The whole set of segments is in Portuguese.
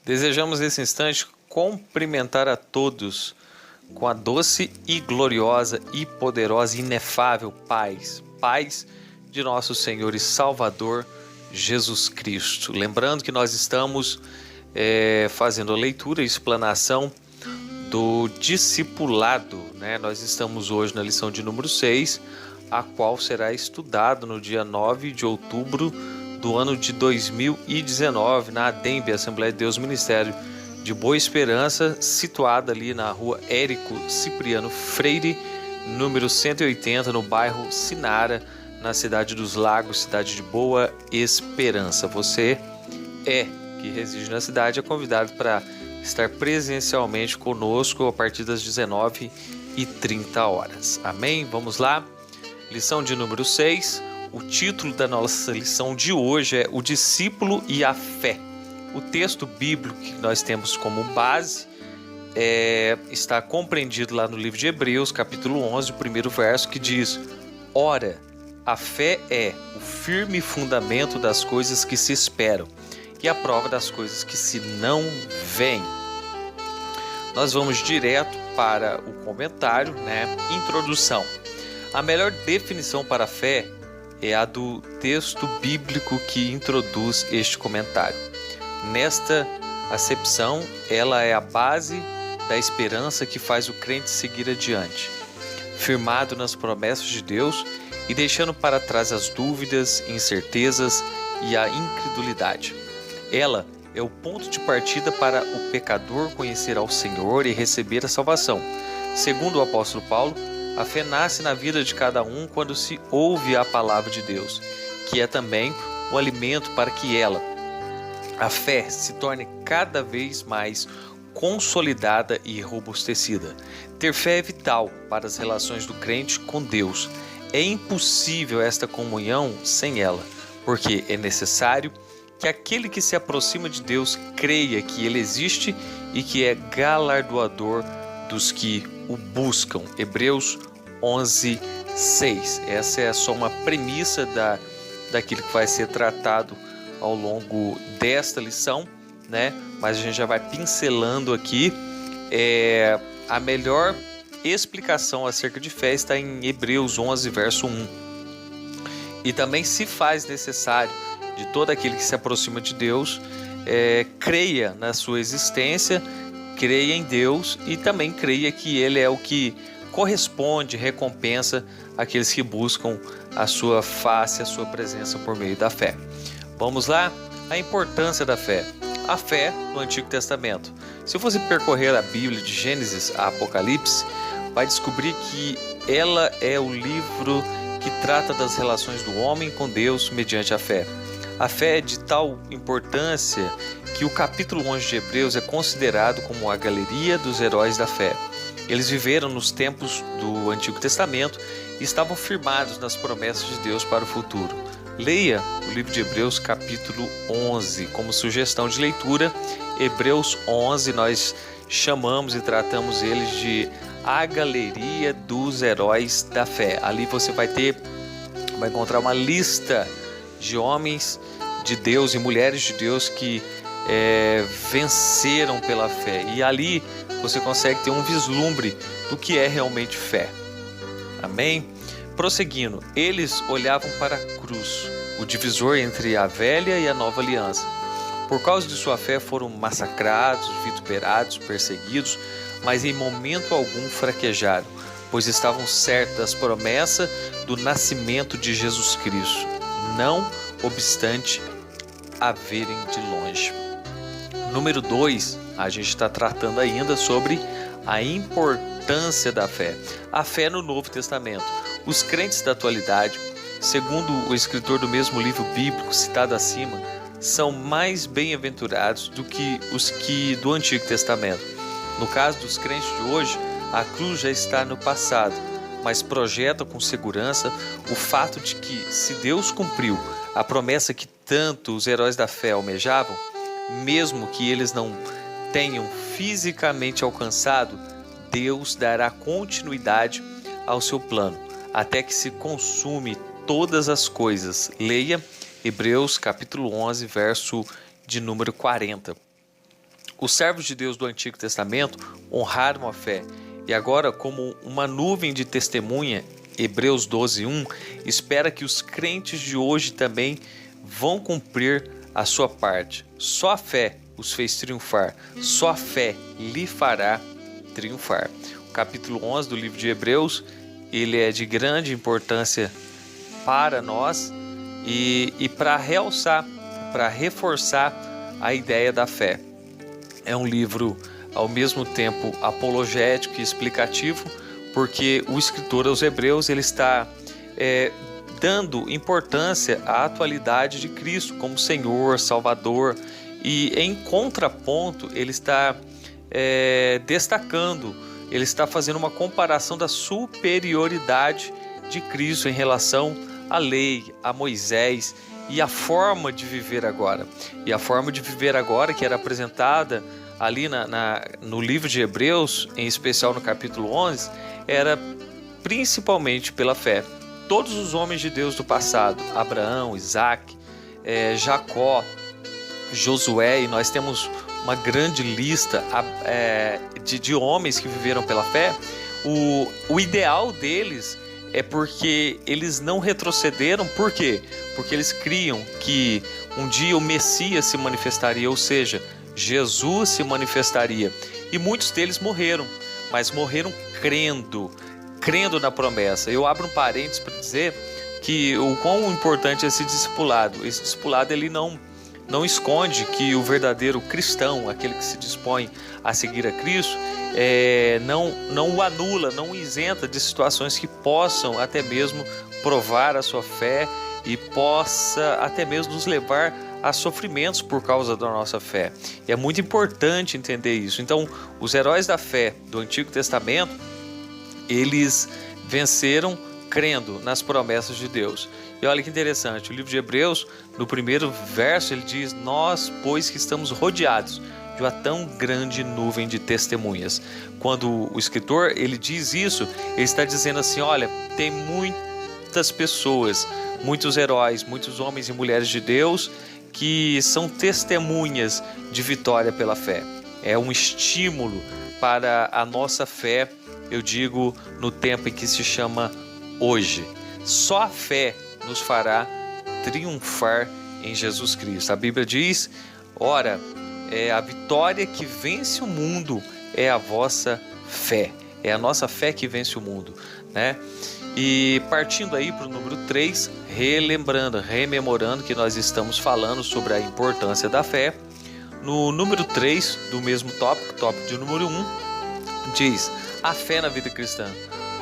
Desejamos nesse instante cumprimentar a todos com a doce e gloriosa e poderosa e inefável paz de nosso Senhor e Salvador Jesus Cristo. Lembrando que nós estamos fazendo a leitura e explanação do discipulado, né? Nós estamos hoje na lição de número 6, a qual será estudado no dia 9 de outubro do ano de 2019 na ADEMB, Assembleia de Deus Ministério de Boa Esperança, situada ali na rua Érico Cipriano Freire, número 180, no bairro Sinara, na cidade dos Lagos, cidade de Boa Esperança. Você que reside na cidade é convidado para estar presencialmente conosco a partir das 19h30. Amém? Vamos lá? Lição de número 6. O título da nossa lição de hoje é O Discípulo e a Fé. O texto bíblico que nós temos como base está compreendido lá no livro de Hebreus, capítulo 11, o primeiro verso, que diz: Ora, a fé é o firme fundamento das coisas que se esperam e a prova das coisas que se não veem. Nós vamos direto para o comentário, Introdução. A melhor definição para a fé é a do texto bíblico que introduz este comentário. Nesta acepção, ela é a base da esperança que faz o crente seguir adiante, firmado nas promessas de Deus e deixando para trás as dúvidas, incertezas e a incredulidade. Ela é o ponto de partida para o pecador conhecer ao Senhor e receber a salvação. Segundo o apóstolo Paulo, a fé nasce na vida de cada um quando se ouve a palavra de Deus, que é também o alimento para que a fé, se torne cada vez mais consolidada e robustecida. Ter fé é vital para as relações do crente com Deus. É impossível esta comunhão sem ela, porque é necessário que aquele que se aproxima de Deus creia que Ele existe e que é galardoador dos que o buscam. Hebreus 11, 6. Essa é só uma premissa daquilo que vai ser tratado ao longo desta lição, Mas a gente já vai pincelando aqui. A melhor explicação acerca de fé está em Hebreus 11, verso 1. E também se faz necessário de todo aquele que se aproxima de Deus, creia na sua existência, creia em Deus e também creia que Ele é o que corresponde, recompensa aqueles que buscam a sua face, a sua presença por meio da fé. Vamos lá? A importância da fé. A fé no Antigo Testamento. Se você percorrer a Bíblia de Gênesis a Apocalipse, vai descobrir que ela é o livro que trata das relações do homem com Deus mediante a fé. A fé é de tal importância que o capítulo 11 de Hebreus é considerado como a galeria dos heróis da fé. Eles viveram nos tempos do Antigo Testamento e estavam firmados nas promessas de Deus para o futuro. Leia o livro de Hebreus capítulo 11 como sugestão de leitura. Hebreus 11 nós chamamos e tratamos eles de a galeria dos heróis da fé. Ali você vai encontrar uma lista de homens de Deus e mulheres de Deus que venceram pela fé. E ali você consegue ter um vislumbre do que é realmente fé. Amém? Prosseguindo, eles olhavam para a cruz, o divisor entre a velha e a nova aliança. Por causa de sua fé foram massacrados, vituperados, perseguidos, mas em momento algum fraquejaram, pois estavam certos das promessas do nascimento de Jesus Cristo, não obstante a verem de longe. Número 2, a gente está tratando ainda sobre a importância da fé. A fé no Novo Testamento. Os crentes da atualidade, segundo o escritor do mesmo livro bíblico citado acima, são mais bem-aventurados do que os que do Antigo Testamento. No caso dos crentes de hoje, a cruz já está no passado, mas projeta com segurança o fato de que, se Deus cumpriu a promessa que tanto os heróis da fé almejavam, mesmo que eles não tenham fisicamente alcançado, Deus dará continuidade ao seu plano, até que se consume todas as coisas. Leia Hebreus capítulo 11, verso de número 40. Os servos de Deus do Antigo Testamento honraram a fé e agora, como uma nuvem de testemunha, Hebreus 12:1, espera que os crentes de hoje também vão cumprir a sua parte. Só a fé os fez triunfar, só a fé lhe fará triunfar. O capítulo 11 do livro de Hebreus, ele é de grande importância para nós e para realçar, para reforçar a ideia da fé. É um livro ao mesmo tempo apologético e explicativo, porque o escritor aos Hebreus ele está dando importância à atualidade de Cristo como Senhor, Salvador, e em contraponto ele está destacando, ele está fazendo uma comparação da superioridade de Cristo em relação à lei, a Moisés e a forma de viver agora. E a forma de viver agora que era apresentada ali no livro de Hebreus, em especial no capítulo 11, era principalmente pela fé. Todos os homens de Deus do passado, Abraão, Isaac, Jacó, Josué, e nós temos uma grande lista de homens que viveram pela fé. O ideal deles é porque eles não retrocederam. Por quê? Porque eles criam que um dia o Messias se manifestaria, ou seja, Jesus se manifestaria. E muitos deles morreram, mas morreram crendo na promessa. Eu abro um parênteses para dizer que o quão importante é esse discipulado. Esse discipulado ele não esconde que o verdadeiro cristão, aquele que se dispõe a seguir a Cristo, não o anula, não o isenta de situações que possam até mesmo provar a sua fé e possa até mesmo nos levar a sofrimentos por causa da nossa fé. E é muito importante entender isso. Então, os heróis da fé do Antigo Testamento, eles venceram crendo nas promessas de Deus. E olha que interessante, o livro de Hebreus, no primeiro verso, ele diz: nós, pois que estamos rodeados de uma tão grande nuvem de testemunhas. Quando o escritor ele diz isso, ele está dizendo assim: olha, tem muitas pessoas, muitos heróis, muitos homens e mulheres de Deus que são testemunhas de vitória pela fé. É um estímulo para a nossa fé, eu digo, no tempo em que se chama hoje. Só a fé nos fará triunfar em Jesus Cristo. A Bíblia diz: ora, a vitória que vence o mundo é a vossa fé. É a nossa fé que vence o mundo, né? E partindo aí para o número 3, rememorando que nós estamos falando sobre a importância da fé. No número 3 do mesmo tópico de número 1, diz: a fé na vida cristã.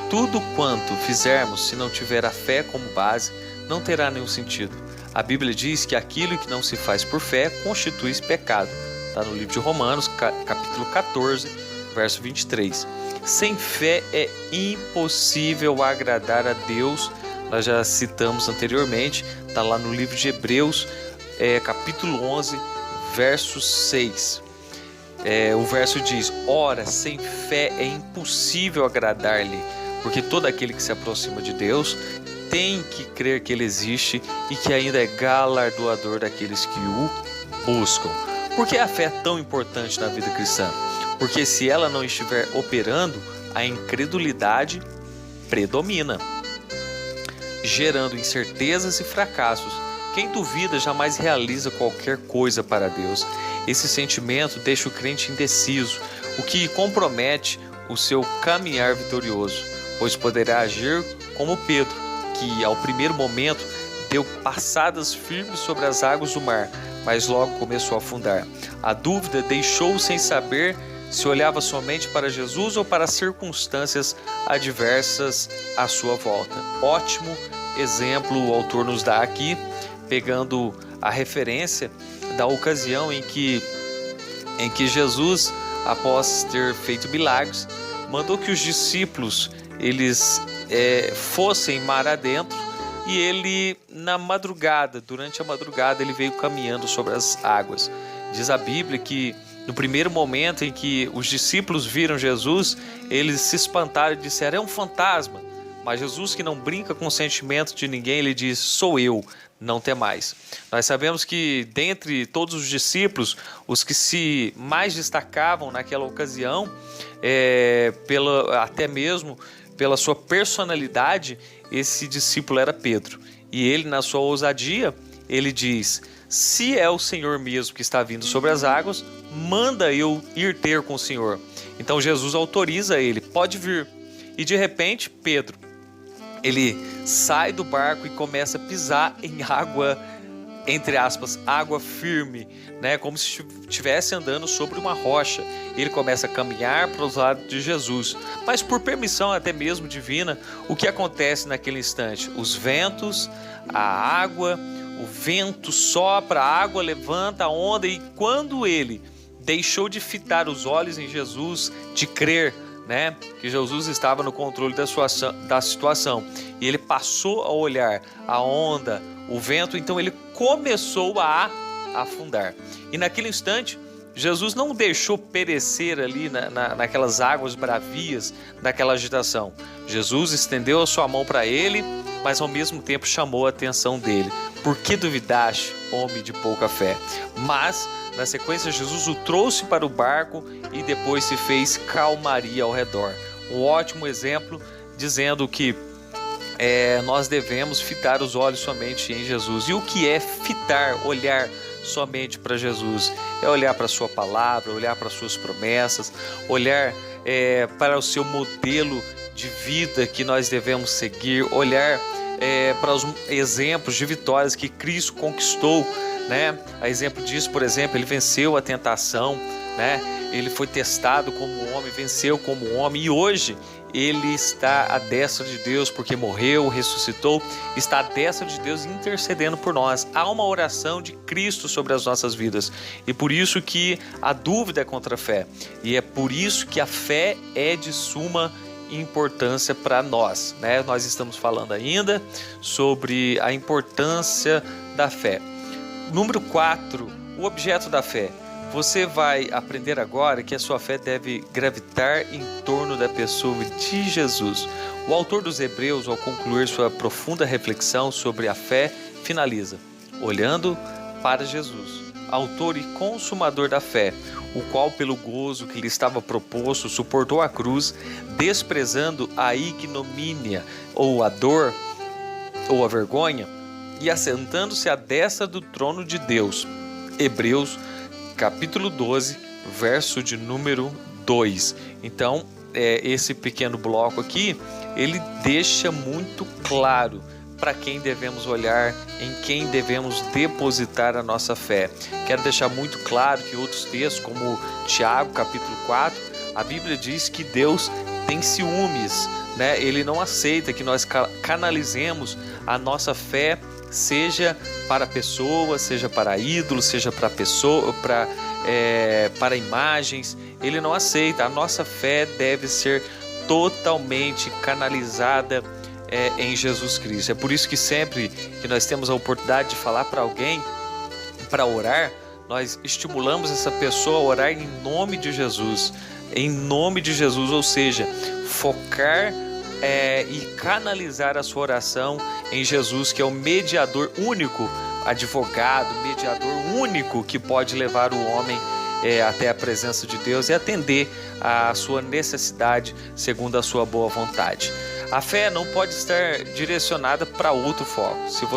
Tudo quanto fizermos, se não tiver a fé como base, não terá nenhum sentido. A Bíblia diz que aquilo que não se faz por fé constitui pecado. Está no livro de Romanos, capítulo 14, verso 23. Sem fé é impossível agradar a Deus. Nós já citamos anteriormente, está lá no livro de Hebreus, capítulo 11, verso 6. O verso diz: ora, sem fé é impossível agradar-lhe, porque todo aquele que se aproxima de Deus tem que crer que Ele existe e que ainda é galardoador daqueles que o buscam. Por que a fé é tão importante na vida cristã? Porque se ela não estiver operando, a incredulidade predomina, gerando incertezas e fracassos. Quem duvida jamais realiza qualquer coisa para Deus. Esse sentimento deixa o crente indeciso, o que compromete o seu caminhar vitorioso, pois poderá agir como Pedro, que ao primeiro momento deu passadas firmes sobre as águas do mar, mas logo começou a afundar. A dúvida deixou-o sem saber se olhava somente para Jesus ou para as circunstâncias adversas à sua volta. Ótimo exemplo o autor nos dá aqui, pegando a referência da ocasião em que Jesus, após ter feito milagres, mandou que os discípulos eles fossem mar adentro, e ele durante a madrugada ele veio caminhando sobre as águas. Diz a Bíblia que no primeiro momento em que os discípulos viram Jesus, eles se espantaram e disseram: é um fantasma. Mas Jesus, que não brinca com o sentimento de ninguém, ele diz: sou eu, não temais. Nós sabemos que dentre todos os discípulos, os que se mais destacavam naquela ocasião, até mesmo pela sua personalidade, esse discípulo era Pedro. E ele, na sua ousadia, ele diz: se é o Senhor mesmo que está vindo sobre as águas, manda eu ir ter com o Senhor. Então Jesus autoriza ele, pode vir. E de repente, Pedro, ele sai do barco e começa a pisar em água, entre aspas, água firme, né? Como se estivesse andando sobre uma rocha. Ele começa a caminhar para os lados de Jesus. Mas por permissão até mesmo divina, o que acontece naquele instante? Os ventos, a água, o vento sopra, a água levanta a onda, e quando ele deixou de fitar os olhos em Jesus, de crer, né, que Jesus estava no controle da situação, e ele passou a olhar a onda, o vento, então ele começou a afundar. E naquele instante, Jesus não deixou perecer ali naquelas águas bravias, naquela agitação. Jesus estendeu a sua mão para ele, mas ao mesmo tempo chamou a atenção dele. Por que duvidaste, homem de pouca fé? Mas na sequência, Jesus o trouxe para o barco e depois se fez calmaria ao redor. Um ótimo exemplo, dizendo que nós devemos fitar os olhos somente em Jesus. E o que é fitar, olhar somente para Jesus? É olhar para a sua palavra, olhar para as suas promessas, olhar para o seu modelo de vida que nós devemos seguir, olhar para os exemplos de vitórias que Cristo conquistou, né? A exemplo disso, por exemplo, ele venceu a tentação, né? Ele foi testado como homem, venceu como homem, e hoje ele está à destra de Deus, porque morreu, ressuscitou, está à destra de Deus intercedendo por nós. Há uma oração de Cristo sobre as nossas vidas, e por isso que a dúvida é contra a fé, e é por isso que a fé é de suma importância para nós, né? Nós estamos falando ainda sobre a importância da fé. Número 4, o objeto da fé. Você vai aprender agora que a sua fé deve gravitar em torno da pessoa de Jesus. O autor dos Hebreus, ao concluir sua profunda reflexão sobre a fé, finaliza: olhando para Jesus, autor e consumador da fé, o qual pelo gozo que lhe estava proposto suportou a cruz, desprezando a ignomínia, ou a dor, ou a vergonha, e assentando-se à destra do trono de Deus. Hebreus capítulo 12, verso de número 2. Então, esse pequeno bloco aqui, ele deixa muito claro para quem devemos olhar, em quem devemos depositar a nossa fé. Quero deixar muito claro que outros textos, como Tiago capítulo 4, a Bíblia diz que Deus tem ciúmes, né? Ele não aceita que nós canalizemos a nossa fé, seja para pessoas, seja para ídolos, seja para para imagens. Ele não aceita. A nossa fé deve ser totalmente canalizada em Jesus Cristo. É por isso que sempre que nós temos a oportunidade de falar para alguém, para orar, nós estimulamos essa pessoa a orar em nome de Jesus. Em nome de Jesus, ou seja, focar e canalizar a sua oração em Jesus, que é o mediador único, advogado, mediador único que pode levar o homem até a presença de Deus e atender a sua necessidade segundo a sua boa vontade. A fé não pode estar direcionada para outro foco. Se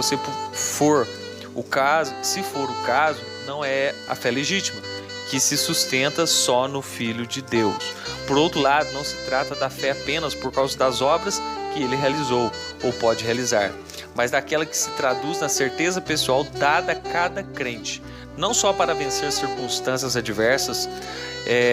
for o caso, não é a fé legítima, que se sustenta só no Filho de Deus. Por outro lado, não se trata da fé apenas por causa das obras que ele realizou ou pode realizar, mas daquela que se traduz na certeza pessoal dada a cada crente, não só para vencer circunstâncias adversas,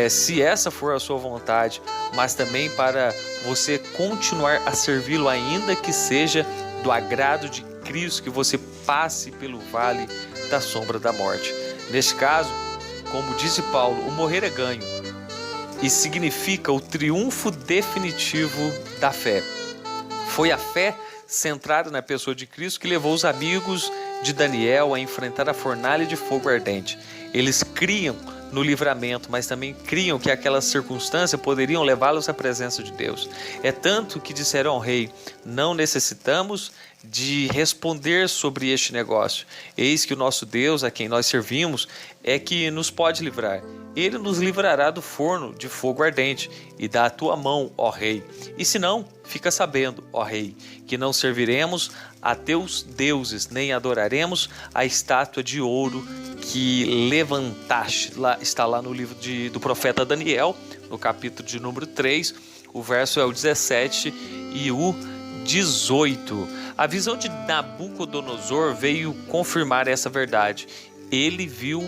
se essa for a sua vontade, mas também para você continuar a servi-lo, ainda que seja do agrado de Cristo, que você passe pelo vale da sombra da morte. Neste caso, como disse Paulo, o morrer é ganho e significa o triunfo definitivo da fé. Foi a fé centrada na pessoa de Cristo que levou os amigos de Daniel a enfrentar a fornalha de fogo ardente. Eles criam no livramento, mas também criam que aquela circunstância poderiam levá-los à presença de Deus. É tanto que disseram ao rei: não necessitamos de responder sobre este negócio. Eis que o nosso Deus, a quem nós servimos, é que nos pode livrar. Ele nos livrará do forno de fogo ardente e da tua mão, ó rei. E se não, fica sabendo, ó rei, que não serviremos a teus deuses, nem adoraremos a estátua de ouro que levantaste. Está lá no livro do profeta Daniel, no capítulo de número 3, o verso é o 17 e o 18. A visão de Nabucodonosor veio confirmar essa verdade. Ele viu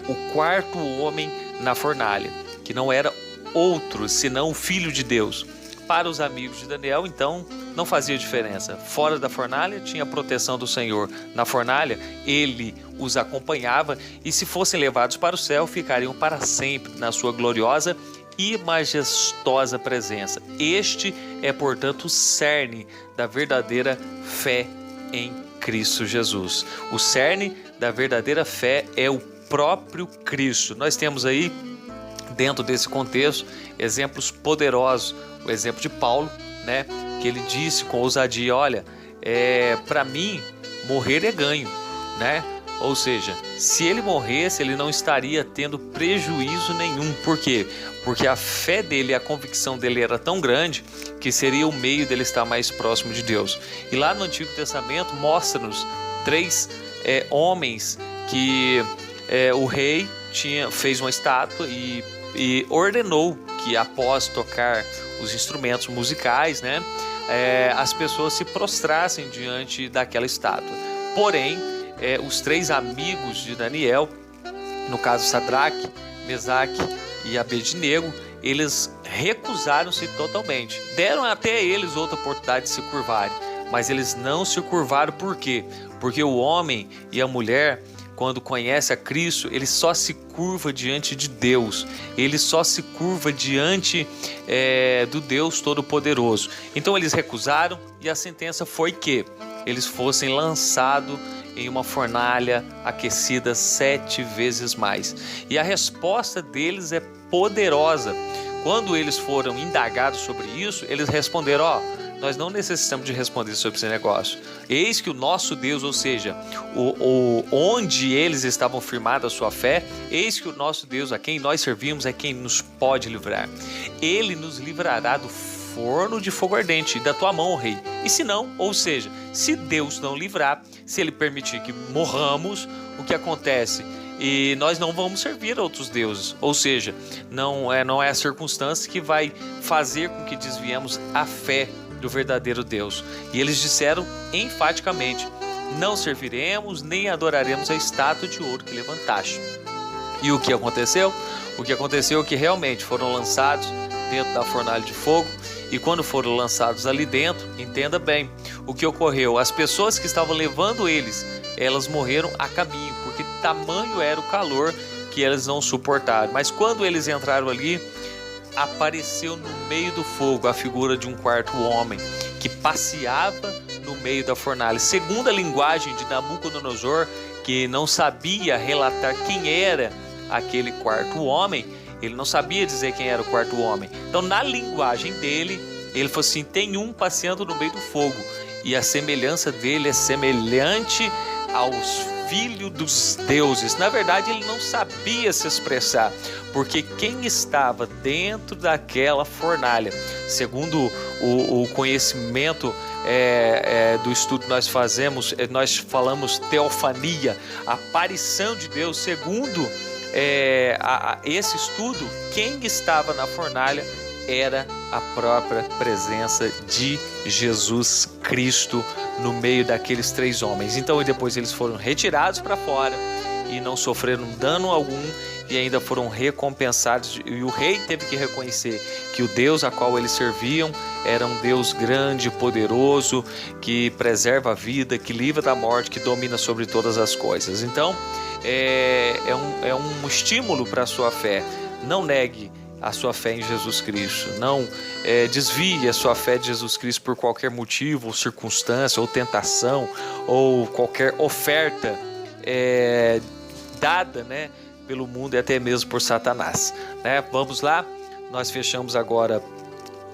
o quarto homem na fornalha, que não era outro senão o Filho de Deus. Para os amigos de Daniel, então, não fazia diferença. Fora da fornalha tinha a proteção do Senhor. Na fornalha, ele os acompanhava e, se fossem levados para o céu, ficariam para sempre na sua gloriosa e majestosa presença. Este é, portanto, o cerne da verdadeira fé em Cristo Jesus. O cerne da verdadeira fé é o próprio Cristo. Nós temos aí, dentro desse contexto, exemplos poderosos. O exemplo de Paulo, né, que ele disse com ousadia: olha, para mim morrer é ganho, né? Ou seja, se ele morresse, ele não estaria tendo prejuízo nenhum. Por quê? Porque a fé dele, a convicção dele era tão grande que seria o meio dele estar mais próximo de Deus. E lá no Antigo Testamento mostra-nos 3 homens que o rei fez uma estátua e ordenou que, após tocar os instrumentos musicais, né, as pessoas se prostrassem diante daquela estátua. Porém, os 3 amigos de Daniel, no caso Sadraque, Mesaque e Abednego, eles recusaram-se totalmente. Deram até eles outra oportunidade de se curvarem, mas eles não se curvaram. Por quê? Porque o homem e a mulher, quando conhece a Cristo, ele só se curva diante de Deus. Ele só se curva diante do Deus Todo-Poderoso. Então eles recusaram e a sentença foi que eles fossem lançados em uma fornalha aquecida 7 vezes mais. E a resposta deles é poderosa. Quando eles foram indagados sobre isso, eles responderam: nós não necessitamos de responder sobre esse negócio. Eis que o nosso Deus, ou seja, onde eles estavam firmados a sua fé, eis que o nosso Deus, a quem nós servimos, é quem nos pode livrar. Ele nos livrará do forno de fogo ardente, da tua mão, rei. E se não, ou seja, se Deus não livrar, se ele permitir que morramos, o que acontece? E nós não vamos servir a outros deuses. Ou seja, não é a circunstância que vai fazer com que desviemos a fé do verdadeiro Deus. E eles disseram enfaticamente: não serviremos nem adoraremos a estátua de ouro que levantaste. E o que aconteceu? O que aconteceu é que realmente foram lançados dentro da fornalha de fogo. E quando foram lançados ali dentro, entenda bem o que ocorreu. As pessoas que estavam levando elas morreram a caminho, porque tamanho era o calor que eles não suportaram. Mas quando eles entraram ali, apareceu no meio do fogo a figura de um quarto homem que passeava no meio da fornalha. Segundo a linguagem de Nabucodonosor, que não sabia relatar quem era aquele quarto homem, ele não sabia dizer quem era o quarto homem. Então, na linguagem dele, ele falou assim: tem um passeando no meio do fogo, e a semelhança dele é semelhante aos filhos dos deuses. Na verdade, ele não sabia se expressar, porque quem estava dentro daquela fornalha, segundo o conhecimento do estudo que nós fazemos, nós falamos teofania, a aparição de Deus. Segundo esse estudo, quem estava na fornalha era a própria presença de Jesus Cristo no meio daqueles 3 homens. Então, depois eles foram retirados para fora e não sofreram dano algum, e ainda foram recompensados. E o rei teve que reconhecer que o Deus a qual eles serviam era um Deus grande, poderoso, que preserva a vida, que livra da morte, que domina sobre todas as coisas. Então, é um estímulo para a sua fé. Não negue a sua fé em Jesus Cristo. Não desvie a sua fé de Jesus Cristo por qualquer motivo, ou circunstância, ou tentação, ou qualquer oferta dada, né, pelo mundo e até mesmo por Satanás, né? Vamos lá, nós fechamos agora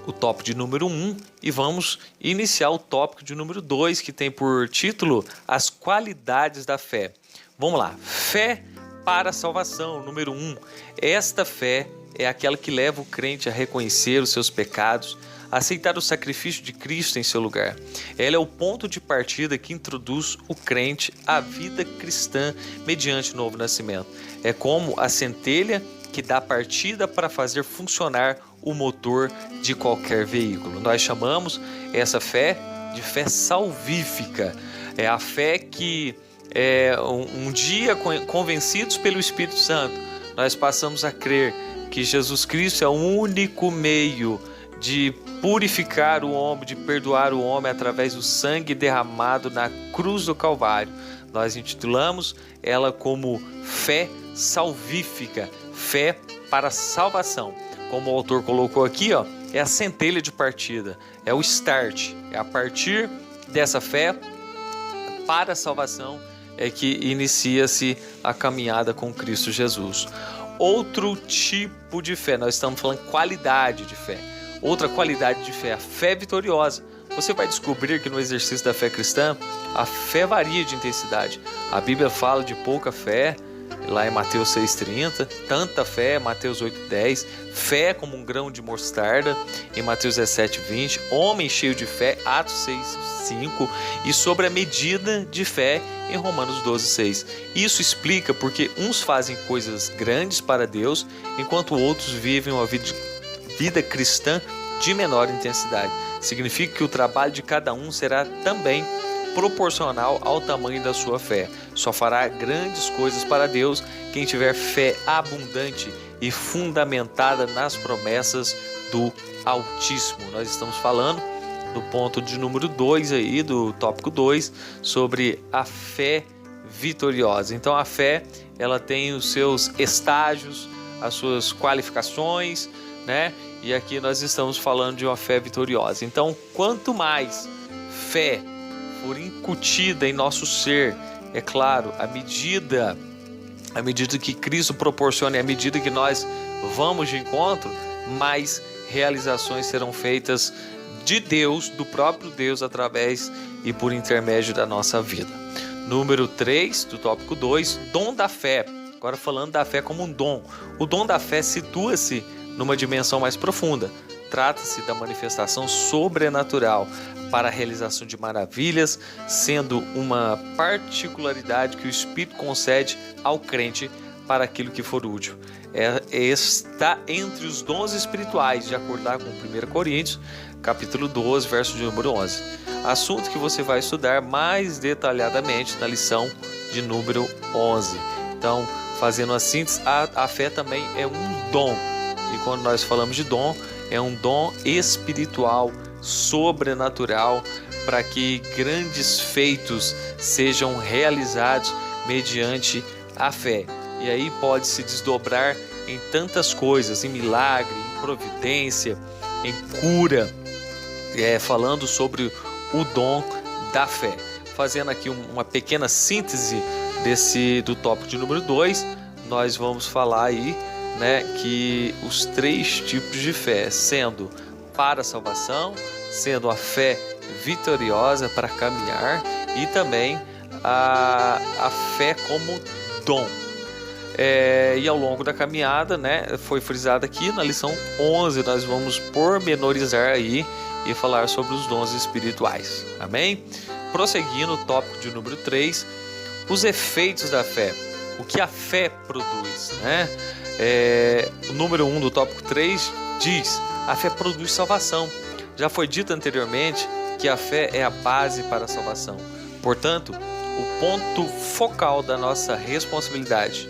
o tópico de número 1 e vamos iniciar o tópico de número 2, que tem por título as qualidades da fé. Vamos lá, fé para a salvação, número 1. Esta fé é aquela que leva o crente a reconhecer os seus pecados, a aceitar o sacrifício de Cristo em seu lugar. Ela é o ponto de partida que introduz o crente à vida cristã mediante o novo nascimento. É como a centelha que dá partida para fazer funcionar o motor de qualquer veículo. Nós chamamos essa fé de fé salvífica. É a fé que, um dia convencidos pelo Espírito Santo, nós passamos a crer que Jesus Cristo é o único meio de purificar o homem, de perdoar o homem através do sangue derramado na cruz do Calvário. Nós intitulamos ela como fé salvífica, fé para a salvação. Como o autor colocou aqui, é a centelha de partida, é o start, é a partir dessa fé para a salvação é que inicia-se a caminhada com Cristo Jesus. Outro tipo de fé, nós estamos falando qualidade de fé. Outra qualidade de fé, a fé vitoriosa. Você vai descobrir que no exercício da fé cristã, a fé varia de intensidade. A Bíblia fala de pouca fé, lá em Mateus 6,30, tanta fé, Mateus 8,10, fé como um grão de mostarda, em Mateus 17,20, homem cheio de fé, Atos 6,5, e sobre a medida de fé, em Romanos 12,6. Isso explica porque uns fazem coisas grandes para Deus, enquanto outros vivem uma vida cristã de menor intensidade. Significa que o trabalho de cada um será também proporcional ao tamanho da sua fé. Só fará grandes coisas para Deus quem tiver fé abundante e fundamentada nas promessas do Altíssimo. Nós estamos falando do ponto de número 2 aí, do tópico 2, sobre a fé vitoriosa. Então a fé, ela tem os seus estágios, as suas qualificações, né? E aqui nós estamos falando de uma fé vitoriosa. Então, quanto mais fé for incutida em nosso ser, é claro, à medida que Cristo proporciona e à medida que nós vamos de encontro, mais realizações serão feitas de Deus, do próprio Deus, através e por intermédio da nossa vida. Número 3 do tópico 2, dom da fé. Agora falando da fé como um dom. O dom da fé situa-se numa dimensão mais profunda. Trata-se da manifestação sobrenatural para a realização de maravilhas, sendo uma particularidade que o Espírito concede ao crente para aquilo que for útil. Está entre os dons espirituais, de acordo com 1 Coríntios, capítulo 12, verso de número 11. Assunto que você vai estudar mais detalhadamente na lição de número 11. Então, fazendo uma síntese, a fé também é um dom. E quando nós falamos de dom, é um dom espiritual, sobrenatural, para que grandes feitos sejam realizados mediante a fé. E aí pode se desdobrar em tantas coisas, em milagre, em providência, em cura, falando sobre o dom da fé. Fazendo aqui uma pequena síntese do tópico de número 2, nós vamos falar aí, né, que os 3 tipos de fé, sendo para a salvação, sendo a fé vitoriosa para caminhar e também a fé como dom. E ao longo da caminhada, né, foi frisado aqui na lição 11, nós vamos pormenorizar aí e falar sobre os dons espirituais. Amém? Prosseguindo, o tópico de número 3, os efeitos da fé. O que a fé produz, né? O número 1 do tópico 3 diz: a fé produz salvação. Já foi dito anteriormente que a fé é a base para a salvação. Portanto, o ponto focal da nossa responsabilidade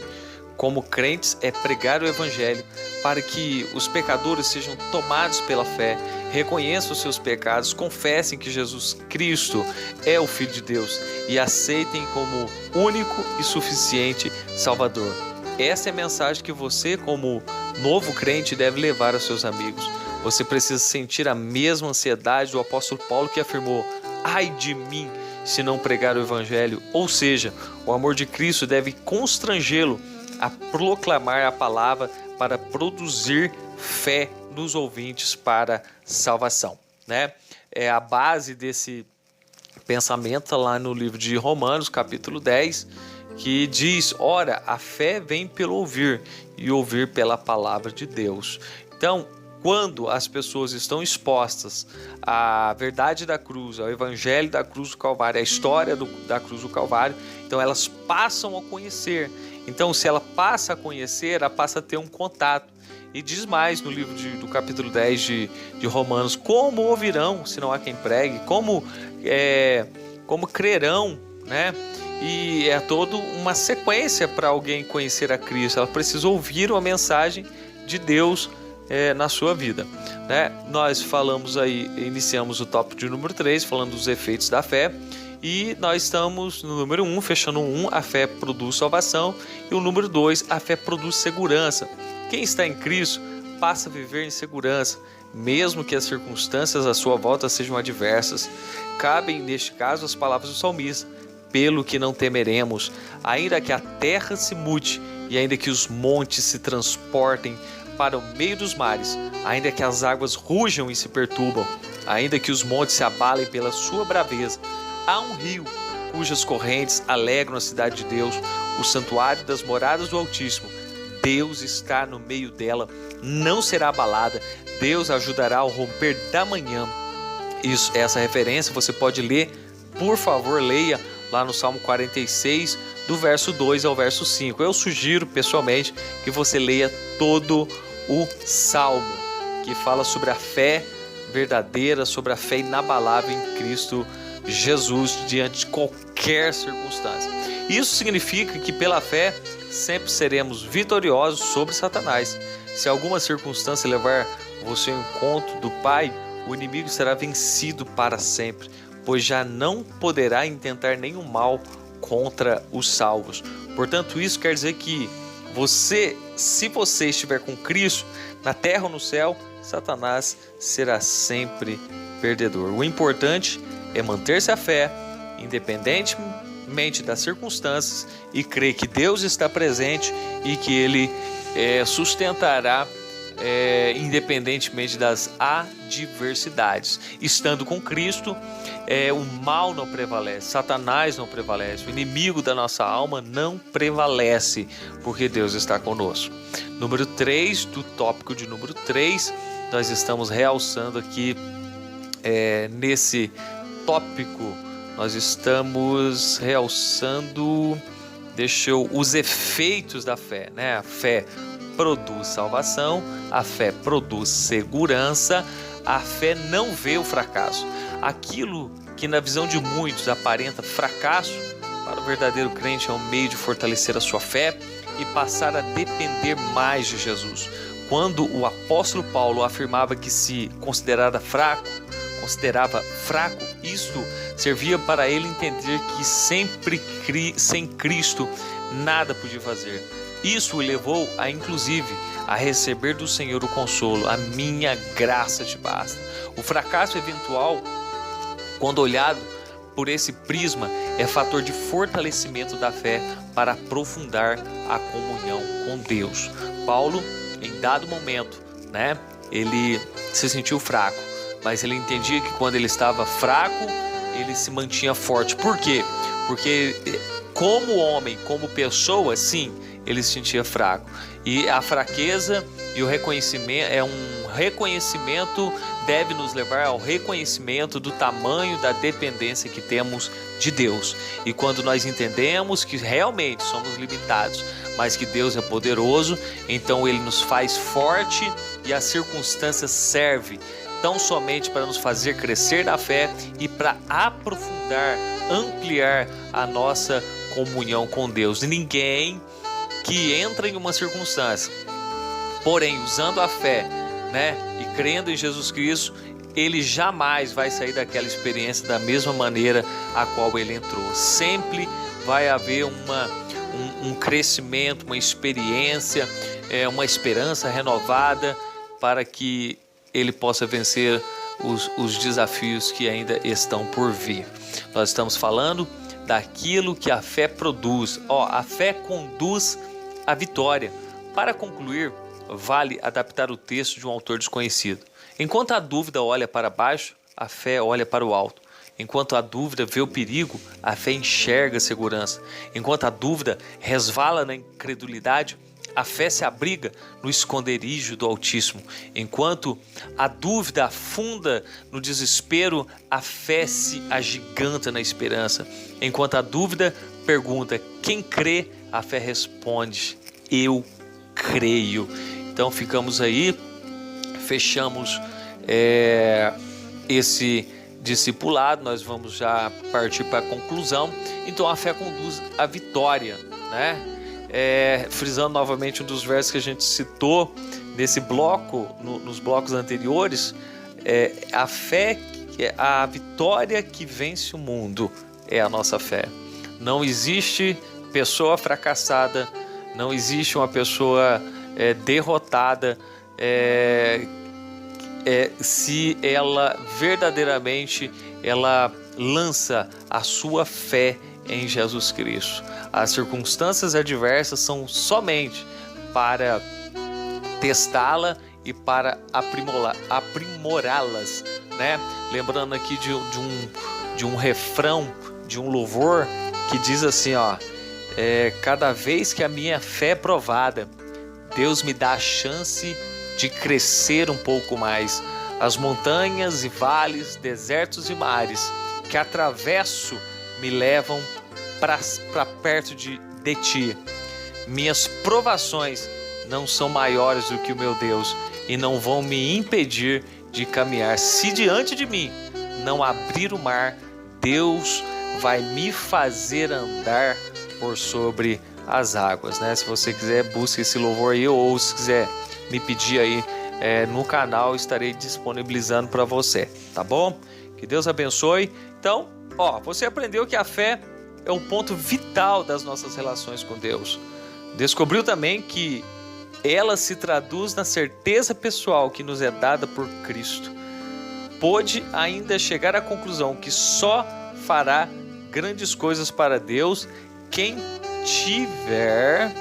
como crentes é pregar o Evangelho para que os pecadores sejam tomados pela fé, reconheçam os seus pecados, confessem que Jesus Cristo é o Filho de Deus e aceitem como único e suficiente Salvador. Essa é a mensagem que você, como novo crente, deve levar aos seus amigos. Você precisa sentir a mesma ansiedade do apóstolo Paulo, que afirmou: ai de mim se não pregar o Evangelho. Ou seja, o amor de Cristo deve constrangê-lo a proclamar a palavra para produzir fé nos ouvintes para salvação, né? É a base desse pensamento lá no livro de Romanos, capítulo 10, que diz: ora, a fé vem pelo ouvir, e ouvir pela palavra de Deus. Então, quando as pessoas estão expostas à verdade da cruz, ao evangelho da cruz do Calvário, à história da cruz do Calvário, então elas passam a conhecer. Então, se ela passa a conhecer, ela passa a ter um contato. E diz mais no livro do capítulo 10 de Romanos: como ouvirão se não há quem pregue? Como crerão, né? E é toda uma sequência para alguém conhecer a Cristo. Ela precisa ouvir uma mensagem de Deus na sua vida, né? Nós falamos aí, iniciamos o tópico de número 3, falando dos efeitos da fé. E nós estamos no número 1, fechando 1, a fé produz salvação. E o número 2, a fé produz segurança. Quem está em Cristo passa a viver em segurança, mesmo que as circunstâncias à sua volta sejam adversas. Cabem, neste caso, as palavras do salmista: pelo que não temeremos, ainda que a terra se mude, e ainda que os montes se transportem para o meio dos mares, ainda que as águas rujam e se perturbam, ainda que os montes se abalem pela sua braveza. Há um rio cujas correntes alegram a cidade de Deus, o santuário das moradas do Altíssimo. Deus está no meio dela, não será abalada. Deus ajudará ao romper da manhã. Essa referência você pode ler, por favor, leia lá no Salmo 46, do verso 2 ao verso 5. Eu sugiro pessoalmente que você leia todo o Salmo, que fala sobre a fé verdadeira, sobre a fé inabalável em Cristo Jesus diante de qualquer circunstância. Isso significa que pela fé sempre seremos vitoriosos sobre Satanás. Se alguma circunstância levar você ao encontro do Pai, o inimigo será vencido para sempre, pois já não poderá intentar nenhum mal contra os salvos. Portanto, isso quer dizer que se você estiver com Cristo, na terra ou no céu, Satanás será sempre perdedor. O importante é manter-se à fé, independentemente das circunstâncias, e crer que Deus está presente e que Ele sustentará independentemente das adversidades. Estando com Cristo, o mal não prevalece, Satanás não prevalece, o inimigo da nossa alma não prevalece, porque Deus está conosco. Número 3, do tópico de número 3, nós estamos realçando aqui nesse tópico, nós estamos realçando os efeitos da fé, né? A fé produz salvação, a fé produz segurança, a fé não vê o fracasso. Aquilo que na visão de muitos aparenta fracasso, para o verdadeiro crente é um meio de fortalecer a sua fé e passar a depender mais de Jesus. Quando o apóstolo Paulo afirmava que se considerava fraco, isto servia para ele entender que sem Cristo nada podia fazer. Isso o levou inclusive a receber do Senhor o consolo: a minha graça te basta. O fracasso eventual, quando olhado por esse prisma, é fator de fortalecimento da fé para aprofundar a comunhão com Deus. Paulo, em dado momento, ele se sentiu fraco, mas ele entendia que quando ele estava fraco, ele se mantinha forte. Por quê? Porque como homem, como pessoa, sim, ele se sentia fraco. E a fraqueza e o reconhecimento deve nos levar ao reconhecimento do tamanho da dependência que temos de Deus. E quando nós entendemos que realmente somos limitados, mas que Deus é poderoso, então Ele nos faz forte e as circunstâncias servem tão somente para nos fazer crescer na fé e para aprofundar, ampliar a nossa comunhão com Deus. E ninguém que entra em uma circunstância, porém usando a fé, e crendo em Jesus Cristo, ele jamais vai sair daquela experiência da mesma maneira a qual ele entrou. Sempre vai haver um crescimento, uma experiência, uma esperança renovada para que ele possa vencer os desafios que ainda estão por vir. Nós estamos falando daquilo que a fé produz. A fé conduz a vitória. Para concluir, vale adaptar o texto de um autor desconhecido. Enquanto a dúvida olha para baixo, a fé olha para o alto. Enquanto a dúvida vê o perigo, a fé enxerga a segurança. Enquanto a dúvida resvala na incredulidade, a fé se abriga no esconderijo do Altíssimo. Enquanto a dúvida afunda no desespero, a fé se agiganta na esperança. Enquanto a dúvida pergunta quem crê, a fé responde: eu creio. Então ficamos aí, fechamos esse discipulado, nós vamos já partir para a conclusão. Então a fé conduz à vitória, né? Frisando novamente um dos versos que a gente citou nesse bloco, nos blocos anteriores, a fé, a vitória que vence o mundo é a nossa fé. Não existe pessoa fracassada, não existe uma pessoa derrotada se ela verdadeiramente lança a sua fé em Jesus Cristo. As circunstâncias adversas são somente para testá-la e para aprimorá-las, né? Lembrando aqui de um refrão, de um louvor que diz assim, ó: cada vez que a minha fé é provada, Deus me dá a chance de crescer um pouco mais. As montanhas e vales, desertos e mares que atravesso me levam para perto de ti. Minhas provações não são maiores do que o meu Deus e não vão me impedir de caminhar. Se diante de mim não abrir o mar, Deus vai me fazer andar por sobre as águas, né? Se você quiser, busque esse louvor aí, ou se quiser me pedir aí no canal, estarei disponibilizando para você, tá bom? Que Deus abençoe. Então, você aprendeu que a fé é um ponto vital das nossas relações com Deus. Descobriu também que ela se traduz na certeza pessoal que nos é dada por Cristo. Pôde ainda chegar à conclusão que só fará grandes coisas para Deus quem tiver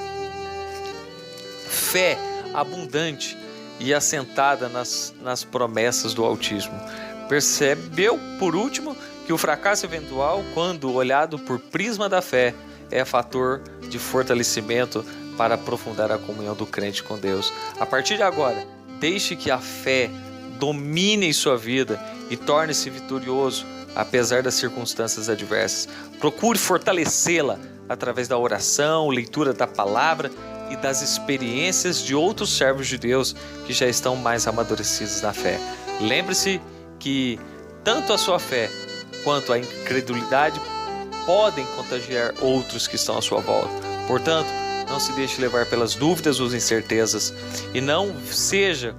fé abundante e assentada nas promessas do Altíssimo. Percebeu, por último, que o fracasso eventual, quando olhado por prisma da fé, é fator de fortalecimento para aprofundar a comunhão do crente com Deus. A partir de agora, deixe que a fé domine em sua vida e torne-se vitorioso, apesar das circunstâncias adversas. Procure fortalecê-la através da oração, leitura da palavra e das experiências de outros servos de Deus que já estão mais amadurecidos na fé. Lembre-se que tanto a sua fé quanto a incredulidade podem contagiar outros que estão à sua volta. Portanto, não se deixe levar pelas dúvidas ou incertezas e não seja,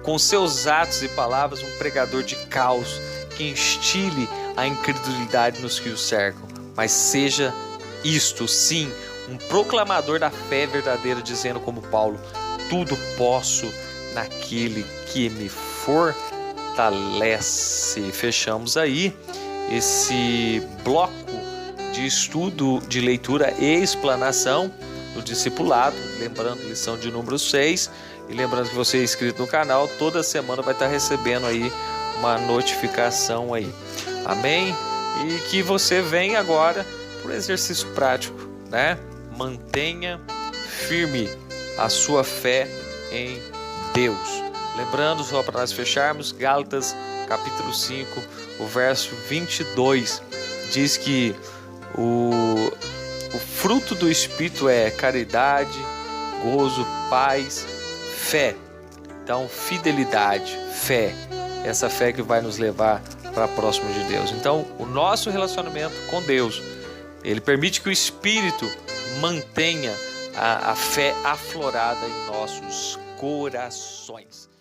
com seus atos e palavras, um pregador de caos que instile a incredulidade nos que o cercam, mas seja isto sim, um proclamador da fé verdadeira, dizendo como Paulo: tudo posso naquele que me fortalece. Fechamos aí esse bloco de estudo, de leitura e explanação do discipulado, lembrando lição de número 6, e lembrando que você é inscrito no canal, toda semana vai estar recebendo aí uma notificação aí. Amém? E que você venha agora por exercício prático, né? Mantenha firme a sua fé em Deus. Lembrando, só para nós fecharmos, Gálatas capítulo 5, o verso 22, diz que o fruto do Espírito é caridade, gozo, paz, fé. Então, fidelidade, fé. Essa fé que vai nos levar para próximo de Deus. Então, o nosso relacionamento com Deus, ele permite que o Espírito mantenha a fé aflorada em nossos corações.